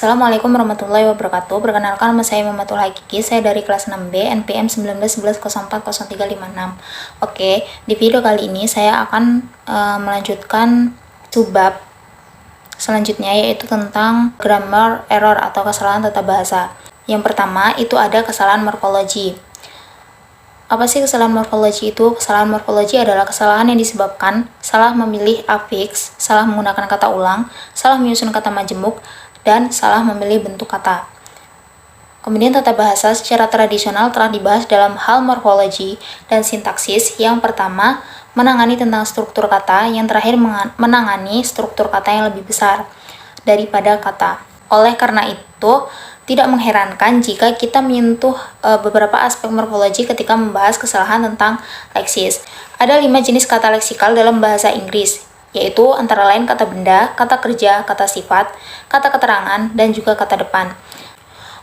Assalamualaikum warahmatullahi wabarakatuh. Perkenalkan, nama saya Muhammadul Hakiki. Saya dari kelas 6B, NPM 1911040356. Oke, di video kali ini saya akan melanjutkan subbab selanjutnya, yaitu tentang grammar error atau kesalahan tata bahasa. Yang pertama itu ada kesalahan morfologi. Apa sih kesalahan morfologi itu? Kesalahan morfologi adalah kesalahan yang disebabkan salah memilih afiks, salah menggunakan kata ulang, salah menyusun kata majemuk, dan salah memilih bentuk kata. Kemudian tata bahasa secara tradisional telah dibahas dalam hal morfologi dan sintaksis. Yang pertama, menangani tentang struktur kata, yang terakhir menangani struktur kata yang lebih besar daripada kata. Oleh karena itu, tidak mengherankan jika kita menyentuh beberapa aspek morfologi ketika membahas kesalahan tentang leksis. Ada 5 jenis kata leksikal dalam bahasa Inggris, yaitu antara lain kata benda, kata kerja, kata sifat, kata keterangan, dan juga kata depan.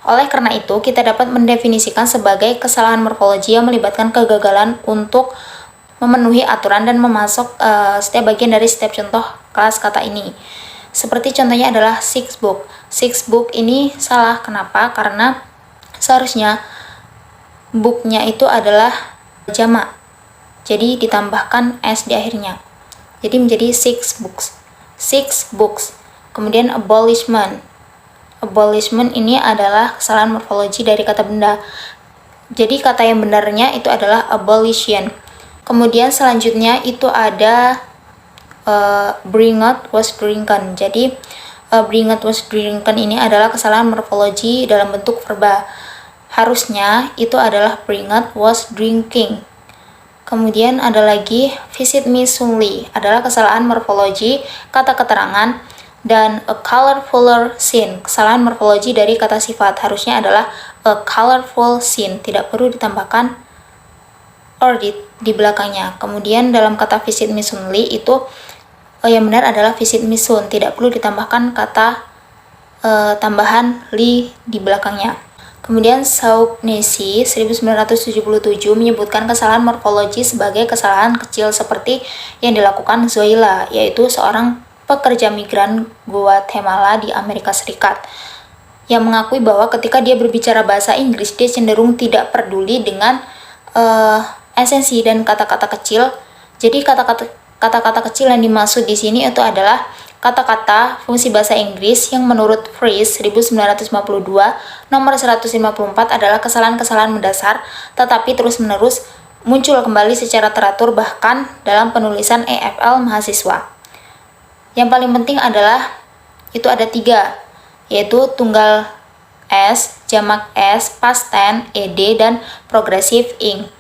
Oleh karena itu, kita dapat mendefinisikan sebagai kesalahan morfologi yang melibatkan kegagalan untuk memenuhi aturan dan memasuk setiap bagian dari setiap contoh kelas kata ini. Seperti contohnya adalah six book. Six book ini salah, kenapa? Karena seharusnya booknya itu adalah jamak, jadi ditambahkan s di akhirnya. Jadi menjadi six books. Six books. Kemudian abolishment. Abolishment ini adalah kesalahan morfologi dari kata benda. Jadi kata yang benarnya itu adalah abolition. Kemudian selanjutnya itu ada bring out was drinken. Jadi bring out was drinken ini adalah kesalahan morfologi dalam bentuk verba. Harusnya itu adalah bring out was drinking. Kemudian ada lagi visit me soonly, adalah kesalahan morfologi kata keterangan, dan a colorfuler scene, kesalahan morfologi dari kata sifat. Harusnya adalah a colorful scene, tidak perlu ditambahkan or di belakangnya. Kemudian dalam kata visit me soonly itu yang benar adalah visit me soon, tidak perlu ditambahkan kata tambahan li di belakangnya. Kemudian Shaughnessy 1977 menyebutkan kesalahan morfologi sebagai kesalahan kecil seperti yang dilakukan Zoila, yaitu seorang pekerja migran Guatemala di Amerika Serikat, yang mengakui bahwa ketika dia berbicara bahasa Inggris, dia cenderung tidak peduli dengan esensi dan kata-kata kecil. Jadi kata-kata kecil yang dimaksud di sini itu adalah kata-kata fungsi bahasa Inggris yang menurut Friese 1952 nomor 154 adalah kesalahan-kesalahan mendasar, tetapi terus-menerus muncul kembali secara teratur bahkan dalam penulisan EFL mahasiswa. Yang paling penting adalah itu ada 3, yaitu tunggal S, jamak S, past tense, ed, dan progressive ing.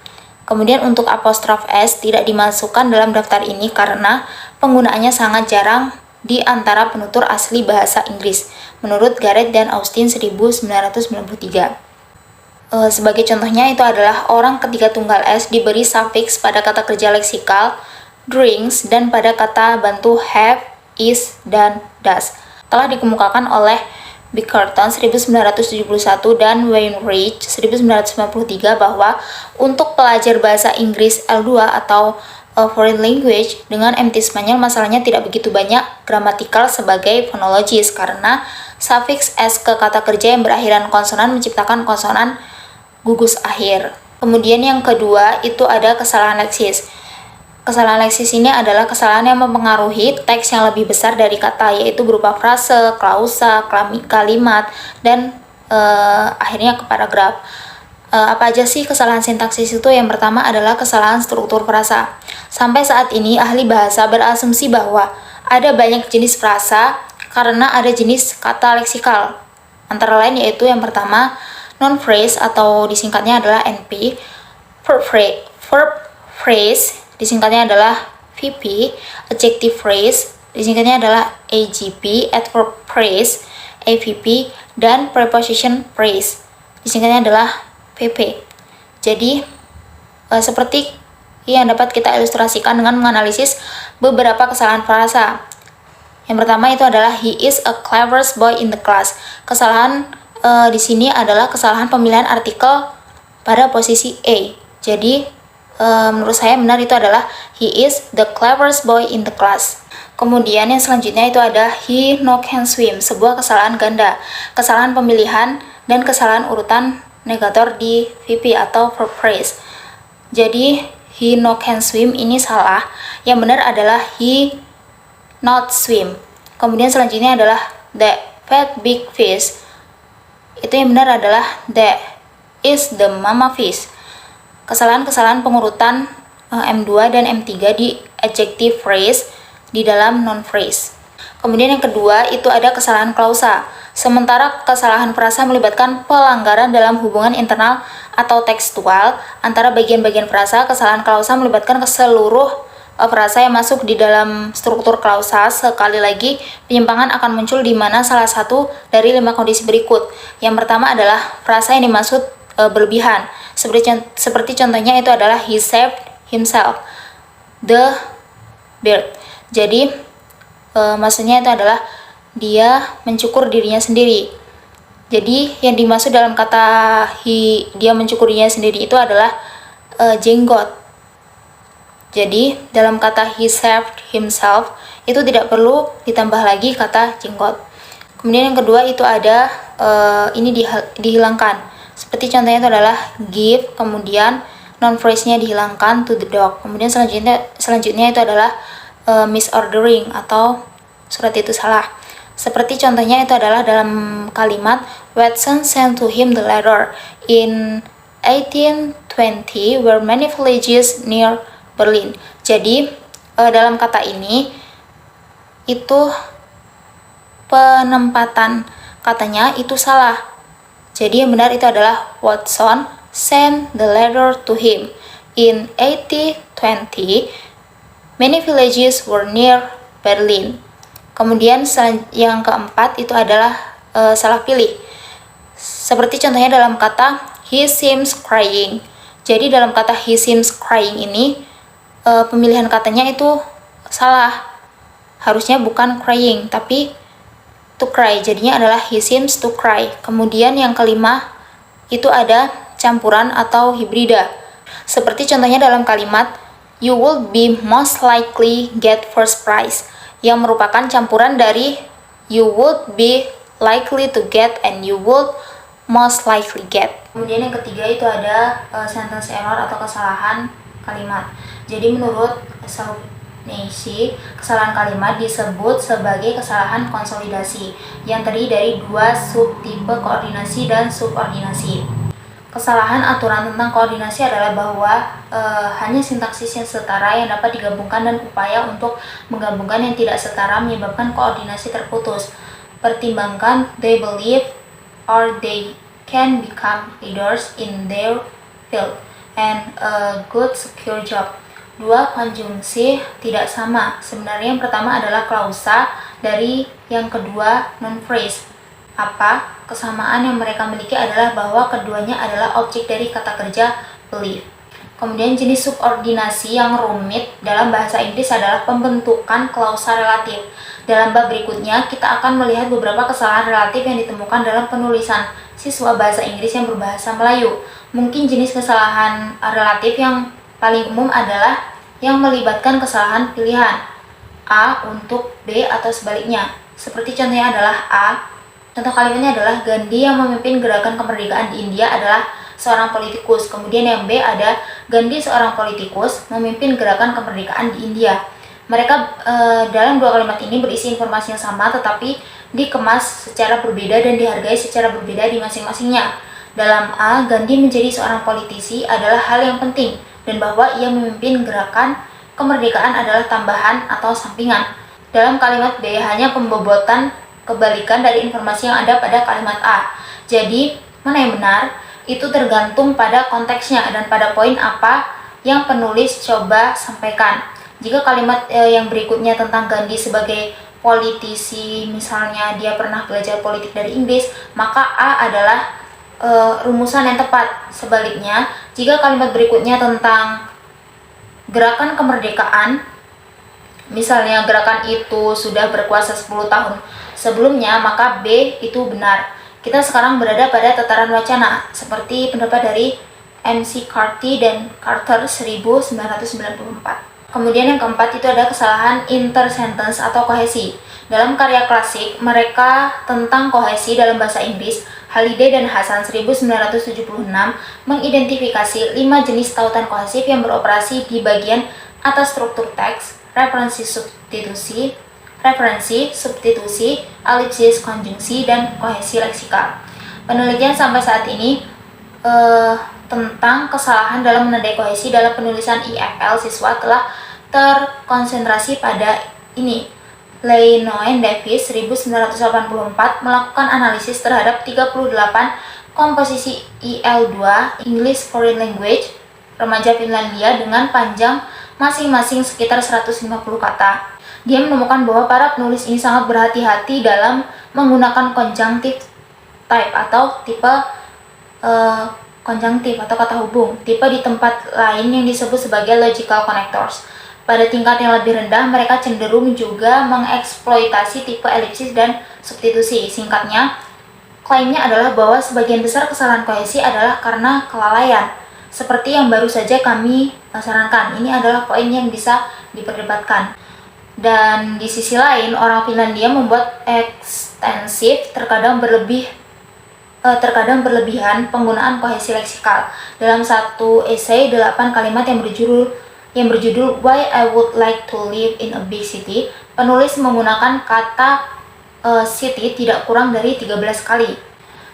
Kemudian untuk apostrof S tidak dimasukkan dalam daftar ini karena penggunaannya sangat jarang di antara penutur asli bahasa Inggris, menurut Garrett dan Austin 1993. Sebagai contohnya itu adalah orang ketiga tunggal S diberi sufiks pada kata kerja leksikal drinks dan pada kata bantu have, is, dan does. Telah dikemukakan oleh Bickerton 1971 dan Wainwright 1993 bahwa untuk pelajar bahasa Inggris L2 atau foreign language dengan MT Spanyol, masalahnya tidak begitu banyak gramatikal sebagai fonologis karena sufiks s ke kata kerja yang berakhiran konsonan menciptakan konsonan gugus akhir. Kemudian yang kedua itu ada kesalahan leksis. Kesalahan leksis ini adalah kesalahan yang mempengaruhi teks yang lebih besar dari kata, yaitu berupa frase, klausa, kalimat, dan akhirnya ke paragraf. Apa aja sih kesalahan sintaksis itu? Yang pertama adalah kesalahan struktur frasa. Sampai saat ini ahli bahasa berasumsi bahwa ada banyak jenis frasa karena ada jenis kata leksikal. Antara lain yaitu yang pertama noun phrase atau disingkatnya adalah NP, verb phrase disingkatnya adalah VP, adjective phrase disingkatnya adalah AGP, adverb phrase AVP, dan preposition phrase disingkatnya adalah PP. Jadi seperti yang dapat kita ilustrasikan dengan menganalisis beberapa kesalahan frasa. Yang pertama itu adalah he is a cleverest boy in the class. Kesalahan di sini adalah kesalahan pemilihan artikel pada posisi A. Jadi menurut saya benar itu adalah he is the cleverest boy in the class. Kemudian yang selanjutnya itu ada he no can swim, sebuah kesalahan ganda, kesalahan pemilihan dan kesalahan urutan negator di VP atau verb phrase. Jadi he no can swim ini salah, yang benar adalah he not swim. Kemudian selanjutnya adalah the fat big fish, itu yang benar adalah the is the mama fish. Kesalahan-kesalahan pengurutan M2 dan M3 di adjective phrase di dalam noun phrase. Kemudian yang kedua itu ada kesalahan klausa. Sementara kesalahan frasa melibatkan pelanggaran dalam hubungan internal atau tekstual antara bagian-bagian frasa, kesalahan klausa melibatkan seluruh frasa yang masuk di dalam struktur klausa. Sekali lagi, penyimpangan akan muncul di mana salah satu dari 5 kondisi berikut. Yang pertama adalah frasa yang dimaksud berlebihan. Seperti contohnya itu adalah he saved himself, the bird. Jadi maksudnya itu adalah dia mencukur dirinya sendiri. Jadi yang dimaksud dalam kata dia mencukur dirinya sendiri itu adalah jenggot. Jadi dalam kata he saved himself itu tidak perlu ditambah lagi kata jenggot. Kemudian yang kedua itu ada ini dihilangkan. Seperti contohnya itu adalah give, kemudian noun phrase-nya dihilangkan to the dog. Kemudian selanjutnya itu adalah misordering atau surat itu salah. Seperti contohnya itu adalah dalam kalimat Watson sent to him the letter in 1820 were many villages near Berlin. Jadi dalam kata ini itu penempatan katanya itu salah. Jadi yang benar itu adalah Watson sent the letter to him in 1820 many villages were near Berlin. Kemudian yang keempat itu adalah salah pilih. Seperti contohnya dalam kata he seems crying. Jadi dalam kata he seems crying ini pemilihan katanya itu salah. Harusnya bukan crying tapi to cry. Jadinya adalah he seems to cry. Kemudian yang kelima itu ada campuran atau hibrida. Seperti contohnya dalam kalimat you will be most likely get first prize, yang merupakan campuran dari you would be likely to get and you would most likely get. Kemudian yang ketiga itu ada sentence error atau kesalahan kalimat. Jadi menurut Self-Nasi, kesalahan kalimat disebut sebagai kesalahan konsolidasi yang terdiri dari 2 subtipe koordinasi dan subordinasi. Kesalahan aturan tentang koordinasi adalah bahwa hanya sintaksis yang setara yang dapat digabungkan dan upaya untuk menggabungkan yang tidak setara menyebabkan koordinasi terputus. Pertimbangkan they believe or they can become leaders in their field and a good secure job. 2 konjungsi tidak sama. Sebenarnya yang pertama adalah klausa, dari yang kedua noun phrase. Apa? Kesamaan yang mereka miliki adalah bahwa keduanya adalah objek dari kata kerja believe. Kemudian jenis subordinasi yang rumit dalam bahasa Inggris adalah pembentukan klausa relatif. Dalam bab berikutnya, kita akan melihat beberapa kesalahan relatif yang ditemukan dalam penulisan siswa bahasa Inggris yang berbahasa Melayu. Mungkin jenis kesalahan relatif yang paling umum adalah yang melibatkan kesalahan pilihan A untuk B atau sebaliknya. Seperti contohnya adalah A. Contoh kalimatnya adalah Gandhi yang memimpin gerakan kemerdekaan di India adalah seorang politikus. Kemudian yang B ada Gandhi seorang politikus memimpin gerakan kemerdekaan di India. Mereka dalam 2 kalimat ini berisi informasi yang sama tetapi dikemas secara berbeda dan dihargai secara berbeda di masing-masingnya. Dalam A, Gandhi menjadi seorang politisi adalah hal yang penting dan bahwa ia memimpin gerakan kemerdekaan adalah tambahan atau sampingan. Dalam kalimat B hanya pembobotan kebalikan dari informasi yang ada pada kalimat A. Jadi, mana yang benar? Itu tergantung pada konteksnya dan pada poin apa yang penulis coba sampaikan. Jika kalimat yang berikutnya tentang Gandhi sebagai politisi, misalnya dia pernah belajar politik dari Inggris, maka A adalah rumusan yang tepat. Sebaliknya, jika kalimat berikutnya tentang gerakan kemerdekaan, misalnya gerakan itu sudah berkuasa 10 tahun sebelumnya, maka B itu benar. Kita sekarang berada pada tataran wacana, seperti pendapat dari McCarthy dan Carter 1994. Kemudian yang keempat itu ada kesalahan intersentence atau kohesi. Dalam karya klasik mereka tentang kohesi dalam bahasa Inggris, Halliday dan Hasan 1976 mengidentifikasi 5 jenis tautan kohesif yang beroperasi di bagian atas struktur teks: referensi, substitusi, elipsis, konjungsi, dan kohesi leksikal. Penelitian sampai saat ini tentang kesalahan dalam menandai kohesi dalam penulisan IFL siswa telah terkonsentrasi pada ini. Lenoy Davis 1984 melakukan analisis terhadap 38 komposisi IL2 English Foreign Language remaja Finlandia dengan panjang masing-masing sekitar 150 kata. Dia menemukan bahwa para penulis ini sangat berhati-hati dalam menggunakan conjunctive type atau tipe konjunktif atau kata hubung, tipe di tempat lain yang disebut sebagai logical connectors. Pada tingkat yang lebih rendah, mereka cenderung juga mengeksploitasi tipe elipsis dan substitusi. Singkatnya, klaimnya adalah bahwa sebagian besar kesalahan kohesi adalah karena kelalaian. Seperti yang baru saja kami sarankan, ini adalah poin yang bisa diperdebatkan. Dan di sisi lain, orang Finlandia membuat ekstensif, terkadang berlebihan penggunaan kohesi leksikal. Dalam satu esai 8 kalimat yang berjudul Why I Would Like to Live in a Big City, penulis menggunakan kata city tidak kurang dari 13 kali.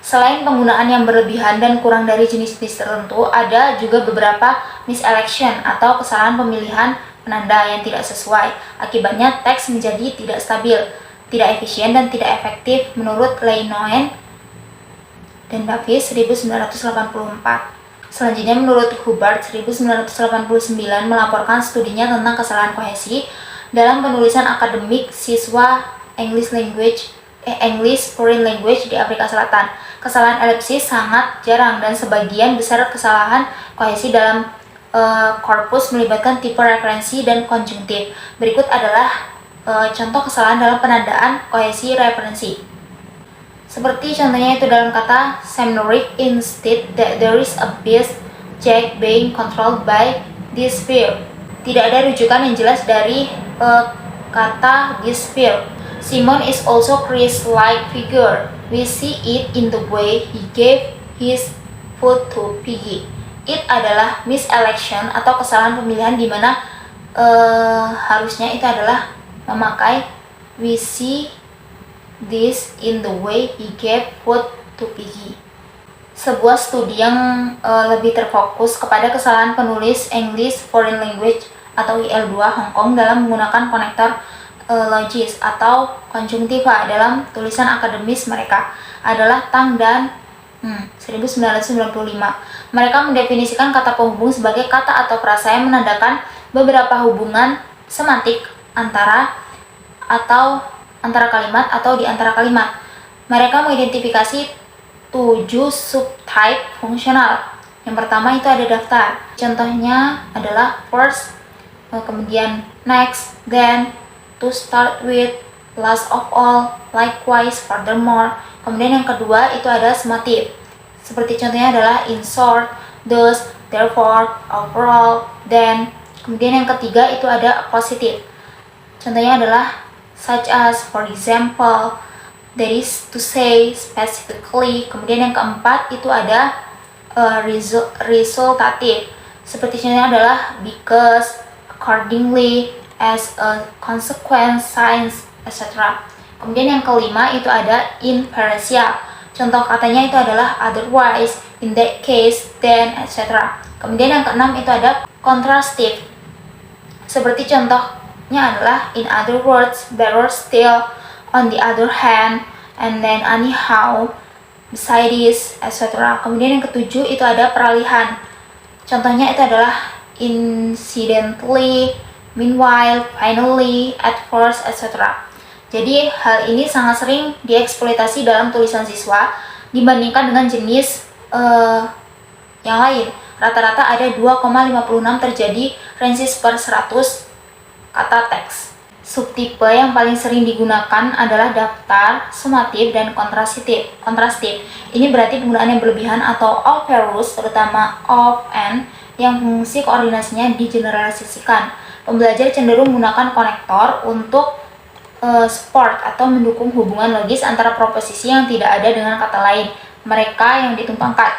Selain penggunaan yang berlebihan dan kurang dari jenis-jenis tertentu, ada juga beberapa miselection atau kesalahan pemilihan penanda yang tidak sesuai. Akibatnya teks menjadi tidak stabil, tidak efisien, dan tidak efektif menurut Lenoy dan Davis 1984. Selanjutnya menurut Hubbard 1989 melaporkan studinya tentang kesalahan kohesi dalam penulisan akademik siswa English Foreign Language di Afrika Selatan. Kesalahan elipsis sangat jarang dan sebagian besar kesalahan kohesi dalam korpus melibatkan tipe referensi dan konjungtif. Berikut adalah contoh kesalahan dalam penandaan kohesi referensi. Seperti contohnya itu dalam kata Semneric, instead that there is a beast Jack being controlled by this fear. Tidak ada rujukan yang jelas dari kata this fear. Simon is also Christ-like figure. We see it in the way he gave his food to Piggy. It adalah miselection atau kesalahan pemilihan di mana harusnya itu adalah memakai we see this in the way he gave food to Piggy. Sebuah studi yang lebih terfokus kepada kesalahan penulis English Foreign Language atau IL2 Hong Kong dalam menggunakan konektor logis atau konjungtiva dalam tulisan akademis mereka adalah Tang dan 1995. Mereka mendefinisikan kata penghubung sebagai kata atau frasa yang menandakan beberapa hubungan semantik antara kalimat atau di antara kalimat. Mereka mengidentifikasi 7 subtype fungsional. Yang pertama itu ada daftar. Contohnya adalah first, kemudian next, then, to start with, last of all, likewise, furthermore. Kemudian yang kedua itu ada summative. Seperti contohnya adalah in short, thus, therefore, overall, then. Kemudian yang ketiga itu ada appositive. Contohnya adalah such as, for example, that is to say, specifically. Kemudian yang keempat itu ada resultative. Seperti contohnya adalah because, accordingly, as a consequence, since, etc. Kemudian yang kelima itu ada impartial. Contoh katanya itu adalah otherwise, in that case, then, etc. Kemudian yang keenam itu ada contrastive. Seperti contohnya adalah in other words, better still, on the other hand, and then anyhow, besides, etc. Kemudian yang ketujuh itu ada peralihan. Contohnya itu adalah incidentally, meanwhile, finally, at first, etc. Jadi hal ini sangat sering dieksploitasi dalam tulisan siswa dibandingkan dengan jenis yang lain. Rata-rata ada 2,56 terjadi ranges per 100 kata teks. Subtipe yang paling sering digunakan adalah daftar, summative, dan kontrastif. Ini berarti penggunaan yang berlebihan atau overuse, terutama of and, yang fungsi koordinasinya digeneralisasikan. Pembelajar cenderung menggunakan konektor untuk support atau mendukung hubungan logis antara proposisi yang tidak ada dengan kata lain, mereka yang ditumpangkan.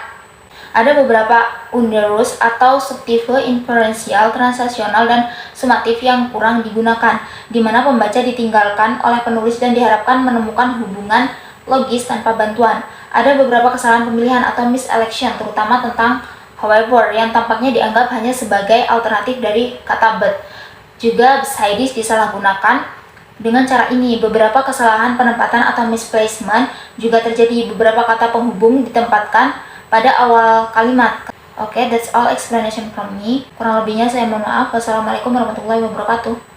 Ada beberapa underus atau subtife inferensial, transasional, dan sumatif yang kurang digunakan, di mana pembaca ditinggalkan oleh penulis dan diharapkan menemukan hubungan logis tanpa bantuan. Ada beberapa kesalahan pemilihan atau miselection, terutama tentang however, yang tampaknya dianggap hanya sebagai alternatif dari kata but. Juga besides disalahgunakan. Dengan cara ini, beberapa kesalahan penempatan atau misplacement juga terjadi. Beberapa kata penghubung ditempatkan pada awal kalimat. Oke, that's all explanation from me. Kurang lebihnya saya mohon maaf. Wassalamualaikum warahmatullahi wabarakatuh.